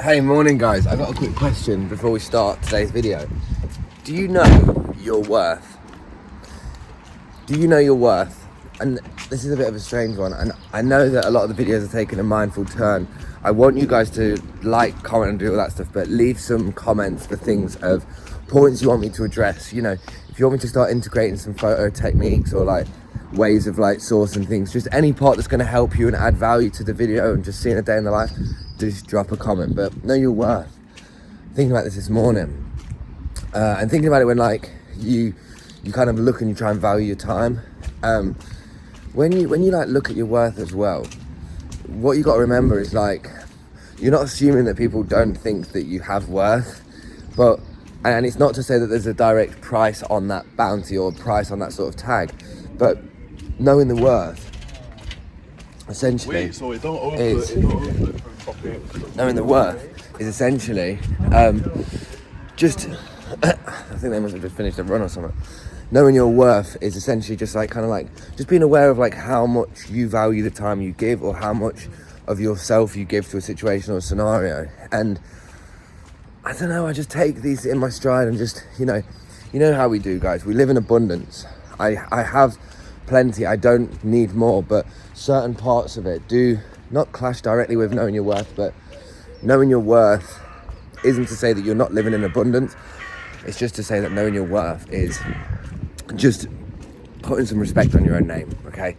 Hey, morning guys. I got a quick question before we start today's video. Do you know your worth? Do you know your worth? And this is a bit of a strange one, and I know that a lot of the videos are taking a mindful turn. I want you guys to like, comment and do all that stuff, but leave some comments for things of points you want me to address. You know, if you want me to start integrating some photo techniques or like ways of like sourcing things, just any part that's going to help you and add value to the video and just seeing a day in the life, just drop a comment. But know your worth. Thinking about this morning, and thinking about it when like you kind of look and you try and value your time. When you like look at your worth as well, what you got to remember is like you're not assuming that people don't think that you have worth, and it's not to say that there's a direct price on that bounty or price on that sort of tag, but knowing the worth essentially knowing the worth is essentially just I think they must have just finished a run or something. Knowing your worth is essentially just like kind of like just being aware of like how much you value the time you give, or how much of yourself you give to a situation or a scenario. And I don't know, I just take these in my stride and just, you know how we do, guys. We live in abundance. I have plenty. I don't need more, but certain parts of it do not clash directly with knowing your worth. But knowing your worth isn't to say that you're not living in abundance. It's just to say that knowing your worth is just putting some respect on your own name, okay?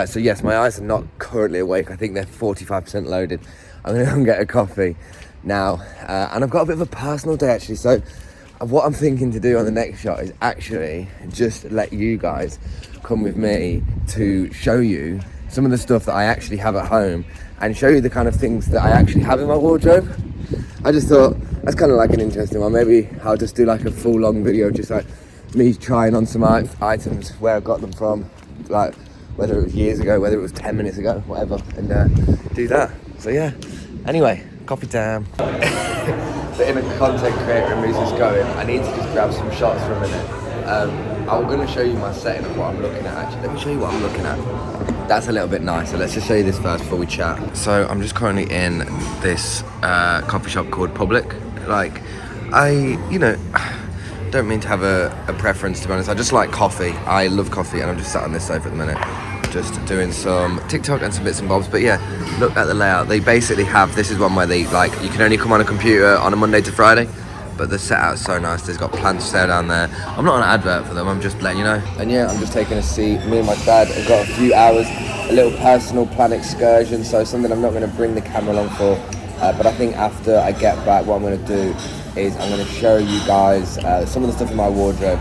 So yes, my eyes are not currently awake. I think they're 45% loaded. I'm gonna go and get a coffee now, and I've got a bit of a personal day actually. So what I'm thinking to do on the next shot is actually just let you guys come with me to show you some of the stuff that I actually have at home and show you the kind of things that I actually have in my wardrobe. I just thought that's kind of like an interesting one. Maybe I'll just do like a full long video, just like me trying on some items, where I got them from, like whether it was years ago, whether it was 10 minutes ago, whatever, and do that. So yeah, anyway, coffee time. The inner content creator in me is going, I need to just grab some shots for a minute. I'm going to show you my setting of what I'm looking at actually. Let me show you what I'm looking at. That's a little bit nicer. Let's just show you this first before we chat. So I'm just currently in this coffee shop called Public. Like, don't mean to have a preference, to be honest. I just like coffee. I love coffee, and I'm just sat on this sofa at the minute, just doing some TikTok and some bits and bobs. But yeah, look at the layout. They basically have, this is one where they like, you can only come on a computer on a Monday to Friday, but the setup is so nice. There's got plants for sale down there. I'm not an advert for them, I'm just letting you know. And yeah, I'm just taking a seat. Me and my dad have got a few hours, a little personal plan excursion, so something I'm not going to bring the camera along for, but I think after I get back, what I'm going to do is I'm going to show you guys some of the stuff in my wardrobe,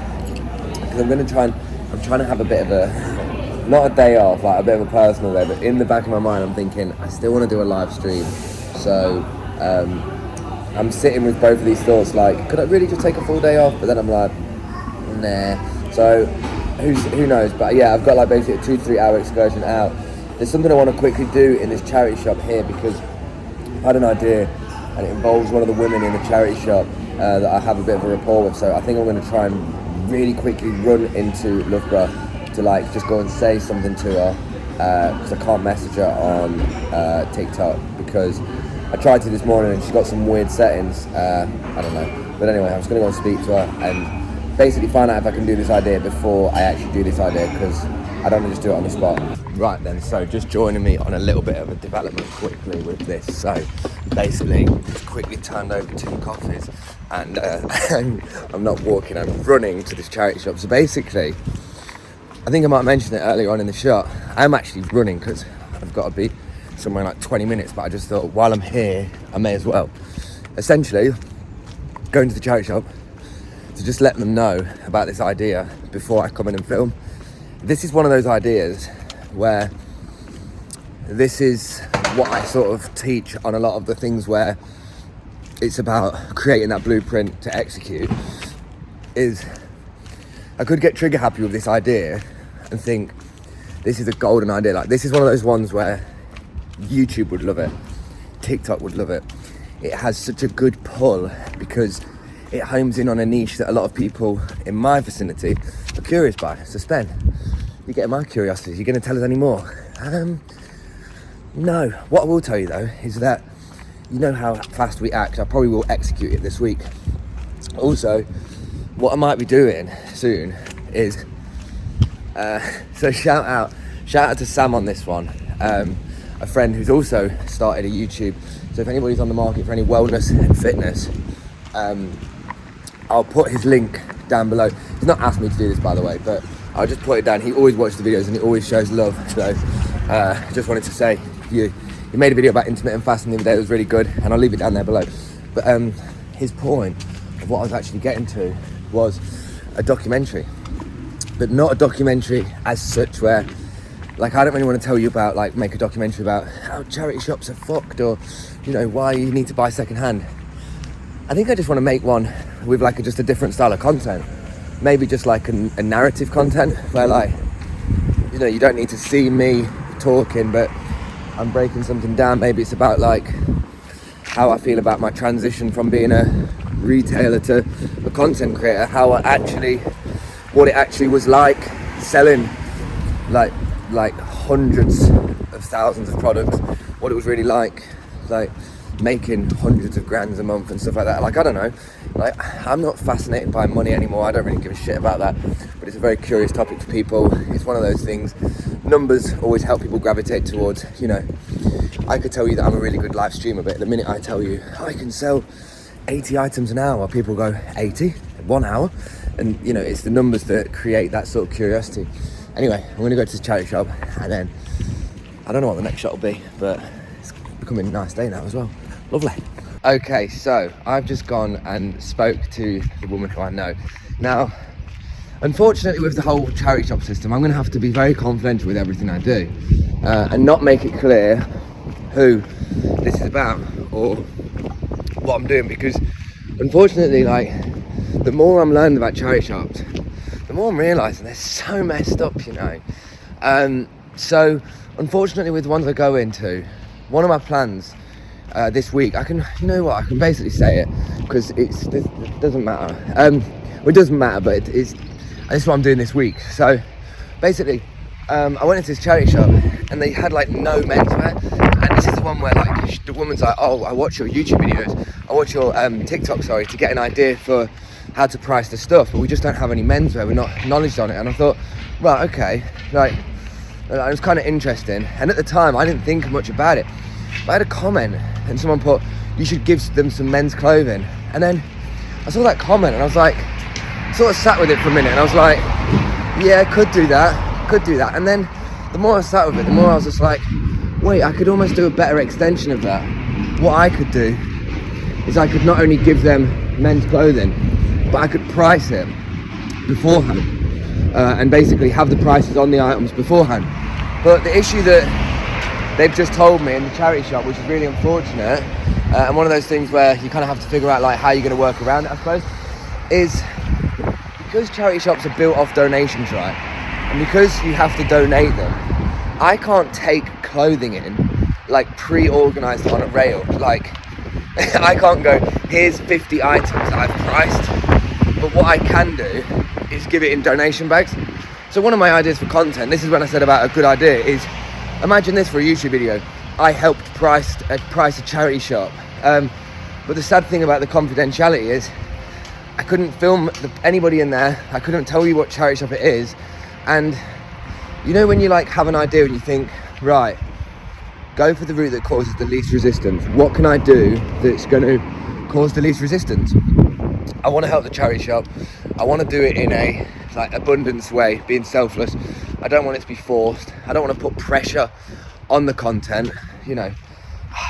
because I'm trying to have a bit of a, not a day off, like a bit of a personal day, but in the back of my mind I'm thinking I still want to do a live stream. So I'm sitting with both of these thoughts, like, could I really just take a full day off? But then I'm like, nah. So who knows? But yeah, I've got like basically a 2 to 3 hour excursion out. There's something I want to quickly do in this charity shop here, because I had an idea and it involves one of the women in the charity shop that I have a bit of a rapport with. So I think I'm going to try and really quickly run into Loughborough to like just go and say something to her, because I can't message her on TikTok, because I tried to this morning and she's got some weird settings. I don't know, but anyway, I'm just going to go and speak to her and basically find out if I can do this idea before I actually do this idea, because I don't want to just do it on the spot. Right then, so just joining me on a little bit of a development quickly with this. So basically, just quickly turned over 2 coffees, and I'm not walking, I'm running to this charity shop. So basically, I think I might mention it earlier on in the shot, I'm actually running because I've got to be somewhere in like 20 minutes, but I just thought while I'm here, I may as well. Essentially, going to the charity shop to just let them know about this idea before I come in and film. This is one of those ideas where this is what I sort of teach on a lot of the things where it's about creating that blueprint to execute. Is I could get trigger happy with this idea and think this is a golden idea. Like, this is one of those ones where YouTube would love it, TikTok would love it. It has such a good pull because it homes in on a niche that a lot of people in my vicinity are curious by. So Spen, you're getting my curiosity. You're going to tell us any more? No. What I will tell you though is that you know how fast we act. I probably will execute it this week. Also, what I might be doing soon is, so shout out to Sam on this one, a friend who's also started a YouTube. So if anybody's on the market for any wellness and fitness, I'll put his link down below. He's not asked me to do this, by the way, but I'll just put it down. He always watches the videos and he always shows love. So just wanted to say, he made a video about intermittent fasting the other day. It was really good, and I'll leave it down there below. But his point of what I was actually getting to was a documentary, but not a documentary as such where, like, I don't really want to tell you about, like, make a documentary about how charity shops are fucked, or, you know, why you need to buy secondhand. I think I just want to make one with, like, just a different style of content. Maybe just like a narrative content where, like, you know, you don't need to see me talking, but I'm breaking something down. Maybe it's about, like, how I feel about my transition from being a retailer to a content creator, what it actually was like selling, like hundreds of thousands of products, what it was really like making hundreds of grands a month and stuff like that. Like, I don't know, like, I'm not fascinated by money anymore. I don't really give a shit about that, but it's a very curious topic for people. It's one of those things, numbers always help people gravitate towards, you know. I could tell you that I'm a really good live streamer, but the minute I tell you I can sell 80 items an hour, people go, 80? 1 hour? And, you know, it's the numbers that create that sort of curiosity. Anyway, I'm going to go to the charity shop, and then I don't know what the next shot will be, but it's becoming a nice day now as well. Lovely. Okay, so I've just gone and spoke to the woman who I know. Now, unfortunately, with the whole charity shop system, I'm going to have to be very confidential with everything I do, and not make it clear who this is about or what I'm doing, because unfortunately, like, the more I'm learning about charity shops, the more I'm realising they're so messed up, you know. So unfortunately, with the ones I go into, one of my plans this week, I can basically say it because it doesn't matter. Well, it doesn't matter, but this is what I'm doing this week. So basically, I went into this charity shop and they had, like, no menswear, and this is the one where, like, the woman's like, oh, I watch your YouTube videos, I watch your TikTok, to get an idea for how to price the stuff, but we just don't have any menswear, we're not knowledge on it. And I thought, right, okay, like, it was kind of interesting, and at the time I didn't think much about it, but I had a comment and someone put, you should give them some men's clothing, and then I saw that comment and I was like, sort of sat with it for a minute, and I was like, yeah, could do that, and then the more I sat with it, the more I was just like, wait, I could almost do a better extension of that. What I could do is I could not only give them men's clothing, but I could price it beforehand, and basically have the prices on the items beforehand. But the issue that they've just told me in the charity shop, which is really unfortunate, and one of those things where you kind of have to figure out, like, how you're going to work around it, I suppose, is because charity shops are built off donations, right, and because you have to donate them, I can't take clothing in, like, pre-organised on a rail. Like, I can't go, here's 50 items that I've priced, but what I can do is give it in donation bags. So one of my ideas for content, this is when I said about a good idea, is imagine this for a YouTube video. I helped price a charity shop, but the sad thing about the confidentiality is I couldn't film anybody in there, I couldn't tell you what charity shop it is, and you know when you, like, have an idea and you think, right, go for the route that causes the least resistance. What can I do that's going to cause the least resistance? I want to help the charity shop. I want to do it in a, like, abundance way, being selfless. I don't want it to be forced. I don't want to put pressure on the content, you know.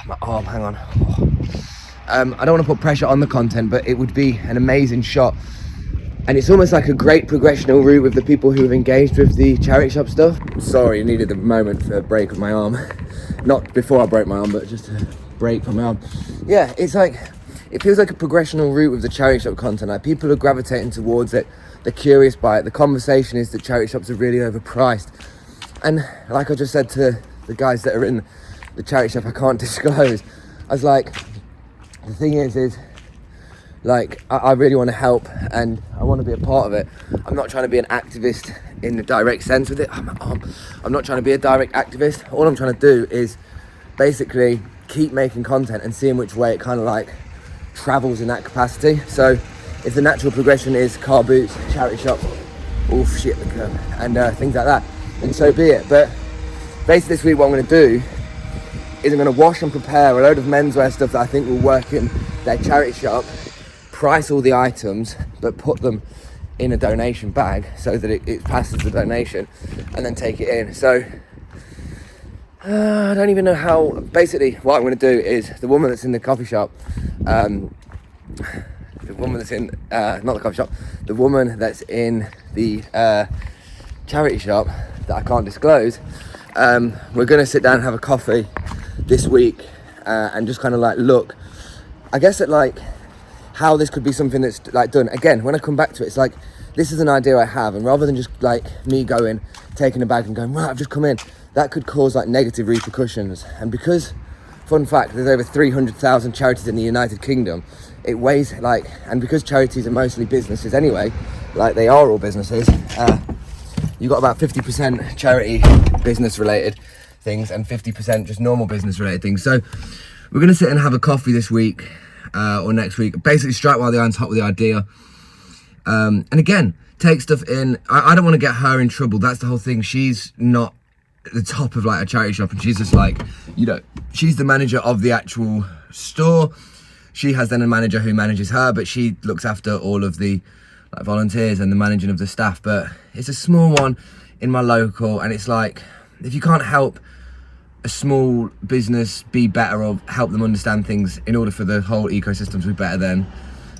My arm, hang on. I don't want to put pressure on the content, but it would be an amazing shot. And it's almost like a great progressional route with the people who have engaged with the charity shop stuff. Sorry, I needed a moment for a break of my arm. Not before I broke my arm, but just a break from my arm. Yeah, it's like, it feels like a progressional route with the charity shop content. Like, people are gravitating towards it. They're curious by it. The conversation is that charity shops are really overpriced. And like I just said to the guys that are in the charity shop I can't disclose, I was like, the thing is like, I really want to help and I want to be a part of it. I'm not trying to be an activist in the direct sense with it. I'm not trying to be a direct activist. All I'm trying to do is basically keep making content and seeing which way it kind of like travels in that capacity. So if the natural progression is car boots, charity shop, oof, shit, the curb, and things like that, then so be it. But basically this week what I'm going to do is I'm going to wash and prepare a load of menswear stuff that I think will work in their charity shop, price all the items, but put them in a donation bag so that it passes the donation, and then take it in. So I don't even know how. Basically what I'm going to do is the woman that's in the coffee shop, the woman that's in not the coffee shop, the woman that's in the charity shop that I can't disclose, we're going to sit down and have a coffee this week and just kind of like look, I guess, at like how this could be something that's like done. Again, when I come back to it, it's like, this is an idea I have, and rather than just like me going, taking a bag and going, right, I've just come in, that could cause like negative repercussions. And because, fun fact, there's over 300,000 charities in the United Kingdom, it weighs like, and because charities are mostly businesses anyway, like they are all businesses, you've got about 50% charity business related things and 50% just normal business related things. So we're going to sit and have a coffee this week or next week, basically strike while the iron's hot with the idea, and again, take stuff in. I don't want to get her in trouble. That's the whole thing. She's not at the top of like a charity shop, and she's just like, you know, she's the manager of the actual store. She has then a manager who manages her, but she looks after all of the like volunteers and the managing of the staff. But it's a small one in my local, and it's like, if you can't help a small business be better or help them understand things in order for the whole ecosystem to be better, then,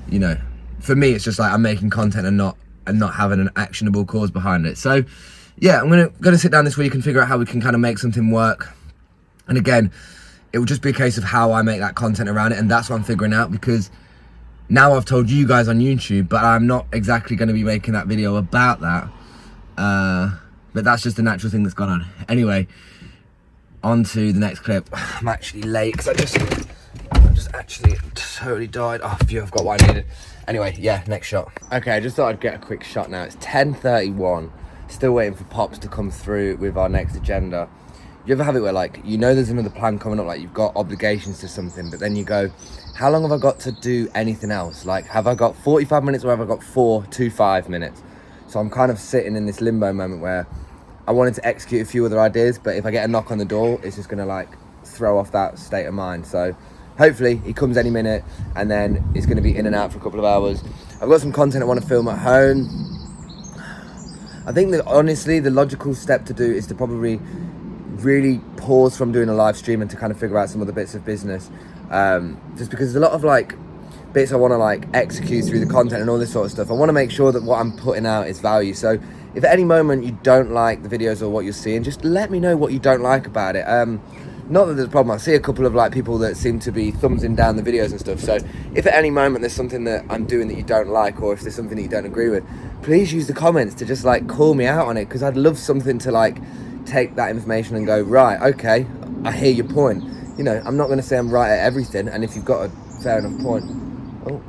you know, for me it's just like I'm making content and not having an actionable cause behind it. So yeah, I'm gonna sit down this week and figure out how we can kind of make something work. And again, it will just be a case of how I make that content around it, and that's what I'm figuring out, because now I've told you guys on YouTube, but I'm not exactly going to be making that video about that, but that's just a natural thing that's gone on. Anyway, on to the next clip. I'm actually late because I just actually totally died. Oh, phew, I've got what I needed. Anyway, yeah, next shot. Okay, I just thought I'd get a quick shot now. It's 10:31. Still waiting for Pops to come through with our next agenda. You ever have it where, like, you know there's another plan coming up, like you've got obligations to something, but then you go, how long have I got to do anything else? Like, have I got 45 minutes or have I got 4 to 5 minutes? So I'm kind of sitting in this limbo moment where I wanted to execute a few other ideas, but if I get a knock on the door, it's just gonna like throw off that state of mind. So hopefully he comes any minute, and then it's gonna be in and out for a couple of hours. I've got some content I want to film at home. I think that honestly, the logical step to do is to probably really pause from doing a live stream and to kind of figure out some other bits of business. Just because there's a lot of like bits I want to like execute through the content and all this sort of stuff. I want to make sure that what I'm putting out is value. So if at any moment you don't like the videos or what you're seeing, just let me know what you don't like about it. Not that there's a problem. I see a couple of like people that seem to be thumbsing down the videos and stuff. So if at any moment there's something that I'm doing that you don't like, or if there's something that you don't agree with, please use the comments to just like call me out on it, because I'd love something to like take that information and go, right, okay, I hear your point. You know, I'm not going to say I'm right at everything, and if you've got a fair enough point. Oh,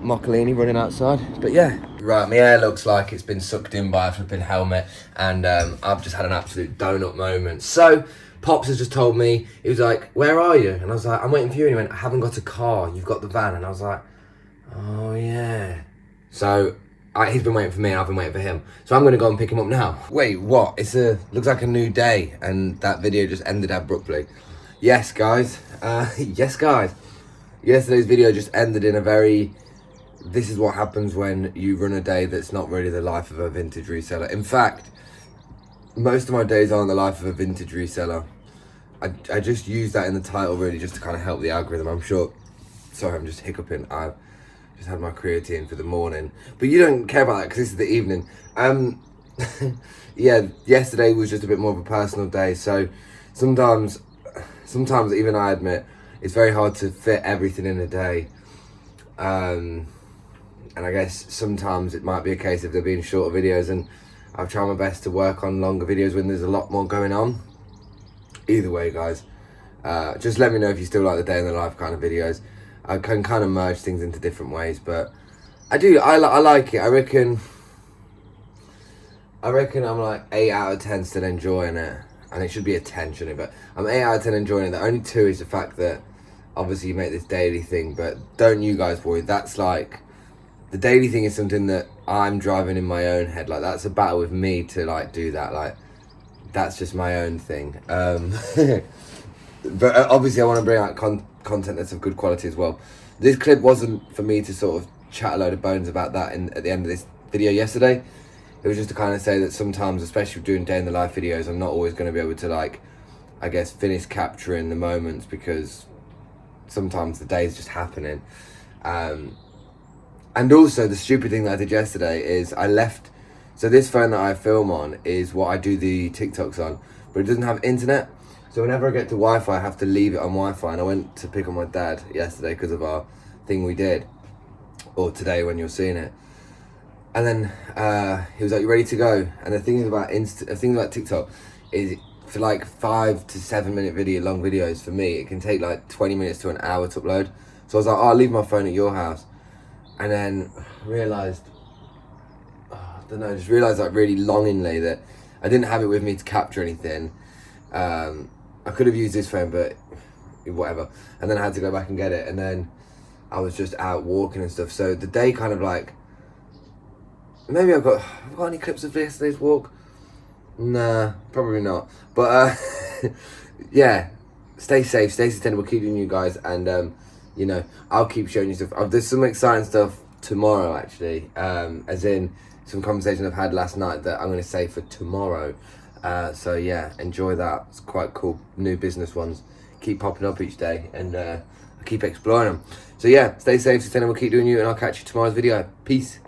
Moccolini running outside. But yeah, right, my hair looks like it's been sucked in by a flipping helmet, and I've just had an absolute donut moment. So Pops has just told me, he was like, where are you? And I was like, I'm waiting for you. And he went, I haven't got a car, you've got the van. And I was like, oh yeah. So he's been waiting for me and I've been waiting for him. So I'm gonna go and pick him up now. Wait, what? Looks like a new day, and that video just ended abruptly. Yes, guys. Yes, guys. Yesterday's video just ended in a very, this is what happens when you run a day that's not really the life of a vintage reseller. In fact, most of my days aren't the life of a vintage reseller. I just use that in the title really just to kind of help the algorithm. I'm sure, sorry, I'm just hiccuping. I've just had my creatine for the morning, but you don't care about that because this is the evening. Yeah, yesterday was just a bit more of a personal day, so sometimes even I admit it's very hard to fit everything in a day, and I guess sometimes it might be a case of there being shorter videos, and I've tried my best to work on longer videos when there's a lot more going on. Either way, guys, just let me know if you still like the day in the life kind of videos. I can kind of merge things into different ways, but I like it. I reckon I'm like 8 out of 10 still enjoying it. and it should be a 10, shouldn't it? But I'm 8 out of 10 enjoying it. The only 2 is the fact that obviously you make this daily thing, but don't you guys worry. That's like, the daily thing is something that I'm driving in my own head. Like, that's a battle with me to like do that. Like, that's just my own thing. But obviously I want to bring out content that's of good quality as well. This clip wasn't for me to sort of chat a load of bones about that at the end of this video yesterday. It was just to kind of say that sometimes, especially doing day in the life videos, I'm not always going to be able to, like, I guess, finish capturing the moments, because sometimes the day is just happening. And also the stupid thing that I did yesterday is I left, so this phone that I film on is what I do the TikToks on, but it doesn't have internet. So whenever I get to Wi-Fi, I have to leave it on Wi-Fi. And I went to pick up my dad yesterday because of our thing we did, or today when you're seeing it. And then he was like, "You ready to go?" And the thing about TikTok is, for like 5 to 7 minute long videos, for me, it can take like 20 minutes to an hour to upload. So I was like, "Oh, I'll leave my phone at your house." And then realised, just realised like really longingly that I didn't have it with me to capture anything. I could have used this phone, but whatever. And then I had to go back and get it. And then I was just out walking and stuff. So the day kind of like, maybe have I got any clips of yesterday's walk? Nah, probably not. But yeah, stay safe, stay sustainable, keep doing you guys, and you know, I'll keep showing you stuff. There's some exciting stuff tomorrow, actually, as in some conversation I've had last night that I'm going to say for tomorrow. So yeah, enjoy that. It's quite cool. New business ones keep popping up each day, and I keep exploring them. So yeah, stay safe, sustainable, keep doing you, and I'll catch you tomorrow's video. Peace.